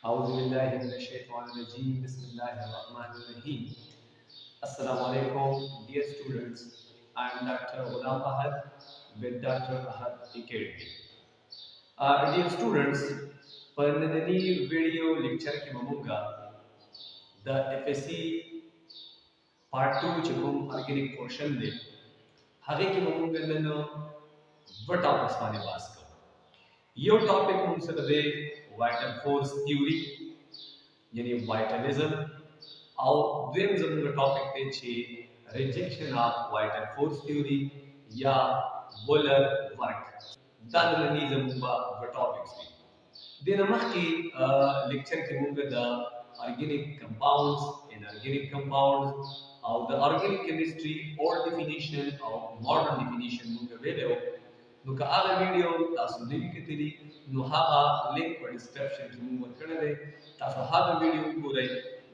Auzubillahiminash-shaytanir-rajeem. Bismillahir-rahmanir-rahim. Assalamu alaikum, dear students. I am Dr. Ghulam Ahad with Dr. Ahad Academy. Dear students, पढ़ने video lecture के ममुंगा the FSC Part 2 चुकुम organic portion दे हगे के ममुंगा लनो what topics माने बात करो यो टॉपिक मुझसे दे vital force theory यानी vitalism और द्विम जमुंगा टॉपिक ते ची rejection of vital force theory या Wheeler work दादलनी जमुंगा वो टॉपिक्स भी देना मखी लेक्चर के मुंगा दा organic compounds inorganic compounds or the organic chemistry old definition or modern definition मुंगा वेलो नु का आगा वीडियो तासु नवी कतरी नु हागा लिंक पर डिस्क्रिप्शन के मुंगा कड़े दे तासु हागा वीडियो पूरे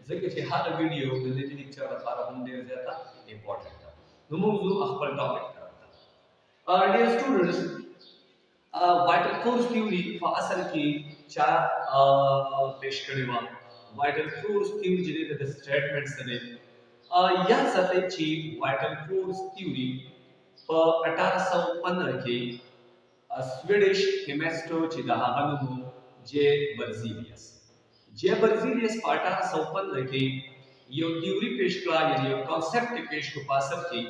जगह से हागा वीडियो द लेक्चर लपारा हम देर जाता इंपॉर्टेंट था नु मुंगु अखबर टॉपिक करता dear students vital force theory असल की चार पेश करेवा वाइटल फोर्स थ्योरी जिने द स्टेटमेंट्स ने या सते ची वाइटल फोर्स थ्योरी 1815 के स्वीडिश केमिस्टो ची दहागनु जे बर्जीलियस 1815 के यो थ्योरी पेश करा यानी यो कांसेप्ट पेश को पासर की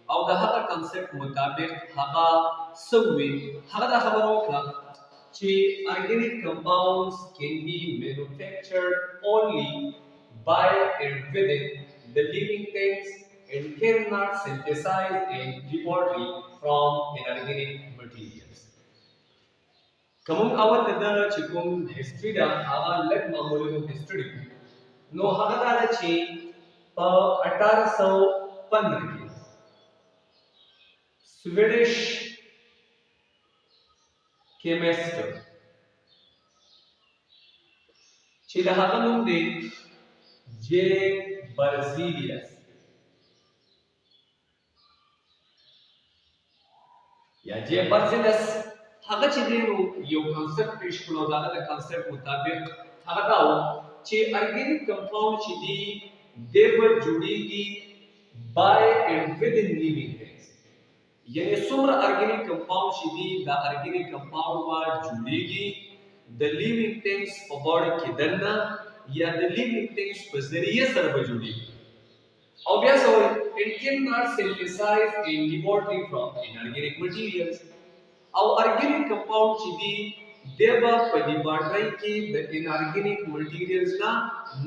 और दहागा कांसेप्ट मुताबिक हागा सवे हागा खबरों का ची organic compounds can be manufactured only by and within the living things and cannot synthesize and laboratory from inorganic materials. कमुन अवर तदा चिकुम हिस्ट्री दा आवा लग मामूली हिस्ट्री नो हागा ची 1815 की स्वीडिश chemist चिदाहगनुम दे जे बर्जीलियस या जे बर्जीलियस हागा चिदेनु यो कांसेप्ट पेश करो दादा द कांसेप्ट मुताबिक हागा दाओ चे ऑर्गेनिक कंपाउंड चिदी देवर जुड़ीगी by and within living things यानी सुमर ऑर्गेनिक कंपाउंड चिदी द ऑर्गेनिक कंपाउंड वा जुड़ीगी the living things for body के दन्ना या the living things पर जरिए सर बजुड़ी obvious हो it cannot synthesize in laboratory from inorganic materials और organic compound चिदी देवा परिवार की the inorganic materials ना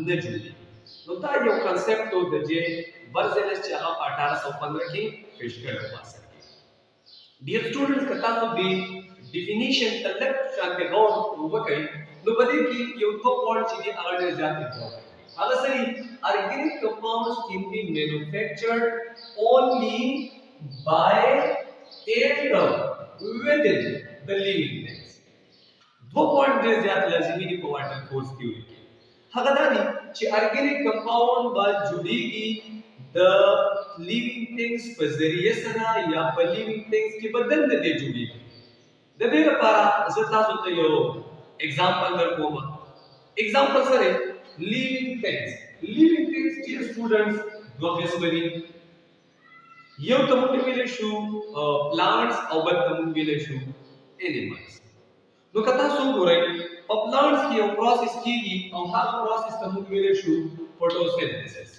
न जुड़ी तो ता यो concept तो दजे बर्जेलेस चाहा 1815 की पेश कर पास dear students कथा तो भी definition तलक शांति गौर वकई नो बदे की ये दो पॉइंट चीजें आगे जाते हैं अगर सही organic compounds can be manufactured only by and within the living things दो पॉइंट दे जाते लाजिमी दी वाटर फोर्स थ्योरी की हगदानी ची organic compound बा जुड़ीगी the living things पर जरिए सना या पर living things की बदल दे जुड़ीगी दबेर पारा जता सुते यो एग्जांपल कर कोमा एग्जांपल सरे living things dear students obviously यो तमुन विले शू प्लांट्स और तमुन विले शू एनिमल्स नो कथा सु गोरे प्लांट्स की प्रोसेस कीगी और हा प्रोसेस तमुन विले शू फोटोसिंथेसिस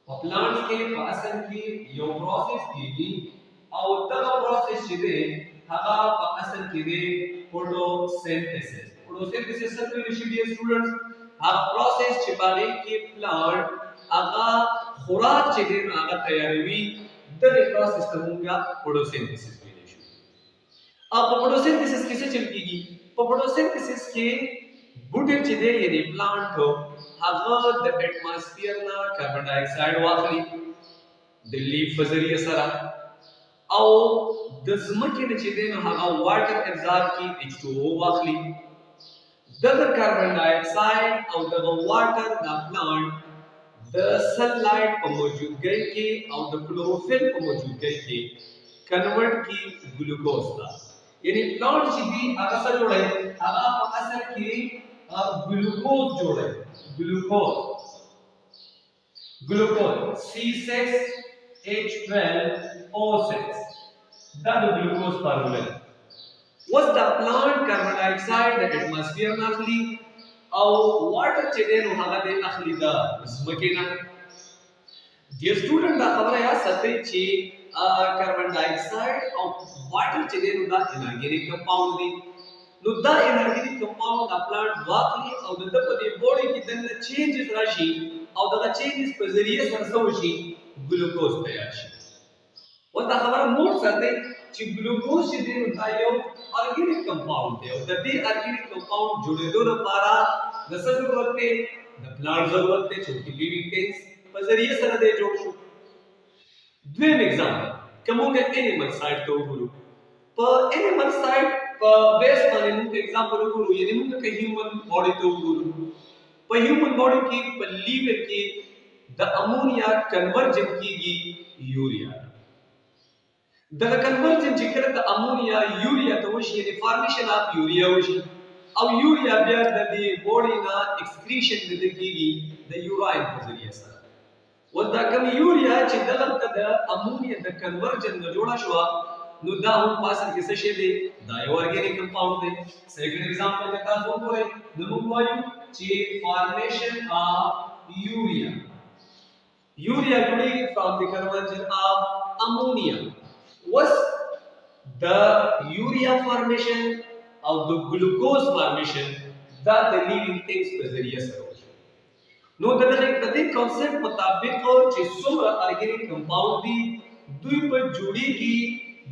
प्लांट्स के पासन की यो प्रोसेस कीगी और तब प्रोसेस छिदे हागा असल किदे फोटोसिंथेसिस सब डियर स्टूडेंट्स हा प्रोसेस छिपाने के प्लांट आगा खुराक छिदे आगा तैयारी द प्रोसेस तमुंगा फोटोसिंथेसिस विलेशु अब फोटोसिंथेसिस किसे चलतीगी फोटोसिंथेसिस के बूटे छिदे यानी प्लांट हो हागा द एटमॉस्फेयर ना कार्बन डाइऑक्साइड वाखली दिल्ली फजरिया सरा او د زمکه نه چې دین هغه واټر ابزارب کی H2O واخلي د کاربن ډای اکساید او د واټر د پلانټ د سنلایټ په موجودګۍ کې او د کلوروفیل په موجودګۍ کې کنورټ کی ګلوکوز تا یعنی پلانټ چې دی هغه سره جوړه هغه په اصل کې ग्लूकोज जोड़े, glucose C6H12O6 that the glucose formula was the plant carbon dioxide the atmosphere nakhli او water چدن هغه د اخلي دا زمکینا Dear student دا خبره یا ساتي چې کاربن ډای اکساید او واټر چې دی نو دا انرګینیک کمپاوند دي نو دا انرګینیک کمپاوند د پلانټ واخلي او د په دې بوډي کې دنه چینجز راشي او دا چینجز په ذریعہ سره څه وشي ګلوکوز تیار شي ودا خبره نور ساتي چې ګلوکوز چې دی نو دا یو ارګینیک کمپاوند دی او د دې ارګینیک کمپاوند جوړېدو لپاره د څه ضرورت دی د پلانټ ضرورت دی چې لیوینګ ثینګز په ذریعہ سره دی جوړ شو دویم ایگزامپل کومه انیمل سایډ ته وګورو په انیمل سایډ په بیس باندې موږ ایگزامپل وګورو یعنی موږ په هیومن باډي ته وګورو په هیومن باډي کې په لیور کې د امونیا کنورژن کیږي یوریا دا کنورژن چې کړه د امونیا یوریا ته وشي د فارمیشن اف یوریا وشي او یوریا بیا د دې باډي نه ایکسکریشن د کیږي د یوراین په ذریعہ سره ودا کوم یوریا چې دغه د امونیا د کنورژن نه جوړه شو نو دا هم پاسه کې څه شی دی دا یو ارګینیک کمپاوند دی سیکنډ ایگزامپل د تاسو وګورئ نو موږ وایو چې فارمیشن اف یوریا یوریا جوړیږي فرام د کنورژن اف امونیا was the urea formation or the glucose formation that the living things په ذریعہ سره نو دغه کانسپټ مطابق چې څومره ارګینیک کمپاوند دي دوی په جوړیږي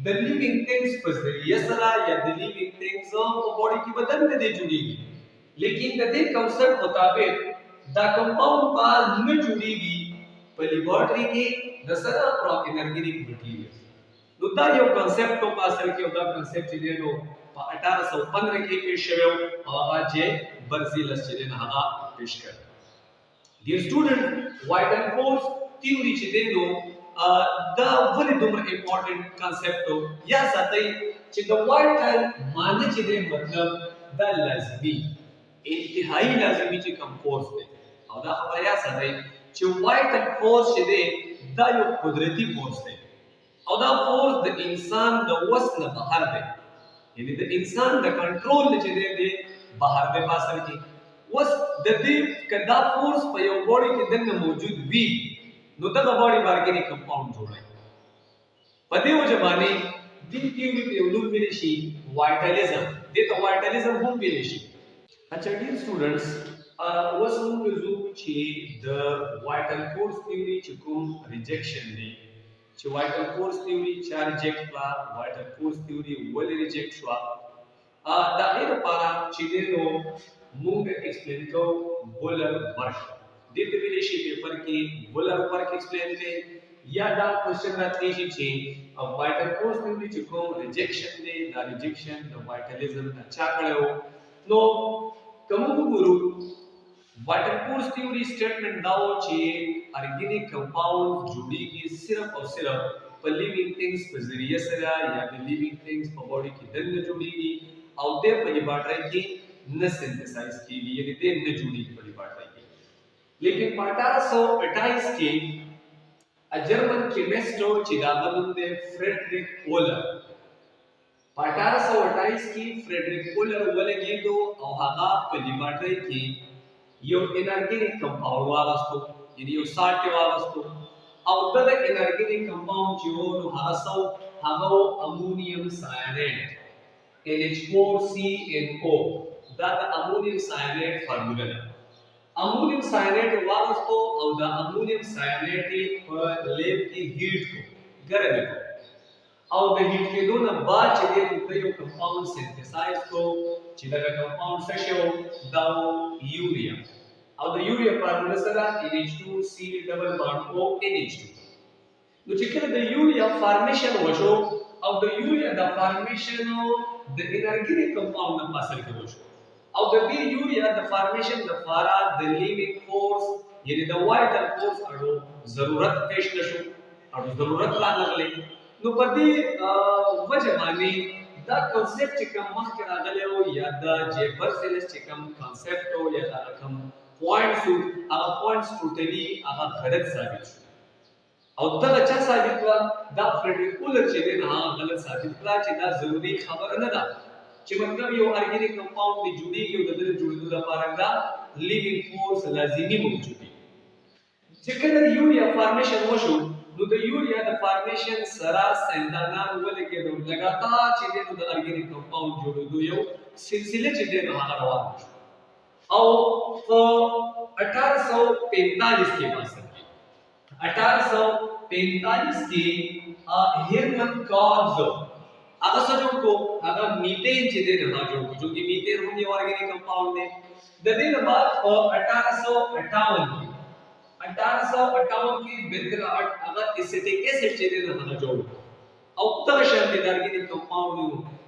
د لیوینګ ثینګز په ذریعہ سره یا د لیوینګ ثینګز په باډي کې بدن نه دی جوړیږي لیکن د دې کانسپټ مطابق دا کمپاوند په نه جوړیږي په لیبارټری کې د سره پرو انرګینیک مټیریل نو دا یو کانسپټ په اصل کې دا کانسپټ چې دی نو په 1815 کې پیښ شوی او هغه چې برزیلس چې نه هغه پیښ کړ Dear student, vital force theory چې دی نو دا ولې دومره امپورټنت کانسپټ و یا ساتي چې د وایټل معنی چې دی مطلب دا لازمي انتهایی لازمي چې کوم فورس دی او دا خبره یا ساتي چې وایټل فورس چې دی دا یو قدرتي فورس دی او دا فورس د انسان د وس نه بهر دی یعنی د انسان د کنټرول نه چې دی بهر دی پاسل کې وس د دې کدا فورس په یو باډي کې دنه موجود وي نو دغه باډي ارګینیک کمپاوند جوړای په دې وجه باندې د تیوري په علوم کې شي وایټالیزم د ته وایټالیزم هم ویل شي اچھا ډیر سټوډنټس وس موږ زو چې د وایټل فورس تیوري چې کوم ریجیکشن دی چې وایټل فورس تیوري چا ریجیکټ کړه وایټل فورس تیوري ولې ریجیکټ شو دا غیر لپاره چې نو موږ ایکسپلین کو بولر ورک د دې ویل شي پیپر کې بولر ورک ایکسپلین کړي یا دا کوېسچن راځي چې وایټل فورس تیوري چې کوم ریجیکشن دی دا ریجیکشن د وایټالیزم نه چا کړو نو کوم وګورو وایټل فورس تیوري سټیټمنټ داو چې ارګینیک کمپاوند جوړیږي صرف او صرف په لیوینګ ثینګز په ذریعہ سره یا د لیوینګ ثینګز په باډي کې دنه جوړیږي او د په لیبارټری کې نه سنتھسائز کیږي یعنی د نه جوړیږي په لیبارټری کې لیکن 1828 کې ا جرمن کیمسټ چې دا نوم دی فریډریک اولر 1828 کې فریډریک اولر ولګیدو او هغه په لیبارټری کې یو انرګینیک کمپاوند واغستو یعنی یو سالټ واغستو او د انرګینیک کمپاوند چې وو نو هغه امونیم ساینیډ NH4CNO دا د امونیم ساینیډ فارمولا ده امونیم ساینیډ واغستو او د امونیم ساینیډ په لیب کې هیټ کو ګرم کو او د هیټ کېدو نه بعد چې د یو کمپاوند سنتھسایز کو چې دا کمپاوند څه شو دا یوریا او د یوریا فارمولا سره NH2C ډبل بانډ او NH2 نو چې کله د یوریا فارمیشن وشو او د یوریا د فارمیشن د انرګینیک کمپاوند په اصل کې وشو او د دې یوریا د فارمیشن د فارا د لیوینګ فورس یعنی د وایټل فورس اړو ضرورت پېښ نشو او ضرورت لا نغلې نو په دې وجه باندې دا کانسپټ چې کوم مخکې راغلی و یا د جیبرسلس چې کوم کانسپټ و یا دا کوم پوینټس و هغه پوینټس ټوټلي هغه غلط ثابت شو او دغه چا ثابت کړه دا فریډریک اولر چې دی هغه غلط ثابت کړه چې دا ضروري خبره نه ده چې مطلب یو ارګینیک کمپاوند دی جوړیږي او د دې جوړېدو لپاره دا لیوینګ فورس لازمي موجود دی چې کله د یوریا فارمیشن وشو نو د یوریا د فارمیشن سره سندانان ولګېدل لګاتار چې د ارګینیک کمپاوند جوړېدو یو سلسله چې دی هغه روان شو او په 1845 کې واسطه 1845 کې هرمن کارز هغه څه جوړ کو هغه میثین چې دی هغه جوړ کو چې میثین هم یو ارګینیک کمپاوند دی د دې نه بعد په 1858 کې بنترات هغه اسیټیک ایسډ چې دی هغه جوړ او دغه شان د ارګینیک کمپاوند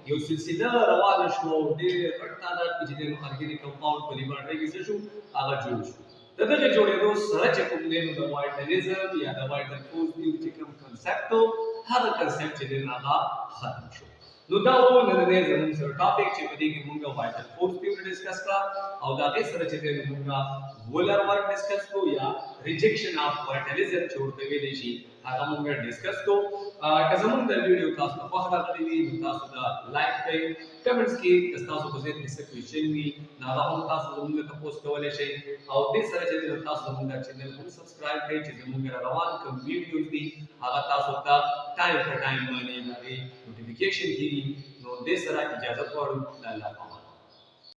یو سلسله روانه شو او ډېر غټ تعداد کې د ارګینیک کمپاوند په لیبارټري کې څه شو هغه جوړ شو دغه جوړېدو سره چې کوم دی د وایټنیزم یا د وایټل فورس تھیوري چې کوم کنسپټ هغه کنسپټ چې دی هغه ختم شو نو دا و نن زموږ سره ټاپک چې په دې کې موږ وایټل فورس تھیوري ډیسکس کړه او دا غي سره چې موږ وولر ورک ډیسکس کو یا ریجیکشن اف وایټالیزم چې ورته ویل شي هغه موږ ډیسکس کو که زموږ د ویډیو تاسو په خوښ راغلی وي نو تاسو دا لایک کړئ کمنټس کې تاسو په ذهن کې څه کوېشن وي نو هغه هم تاسو زموږ ته پوسټ کولای شئ او دې سره چې تاسو زموږ چینل هم سبسکرایب کړئ چې زموږ روان کوم ویډیوز دي هغه تاسو ته ټایم په ټایم باندې نوټیفیکیشن کیږي نو دې سره اجازه غواړم الله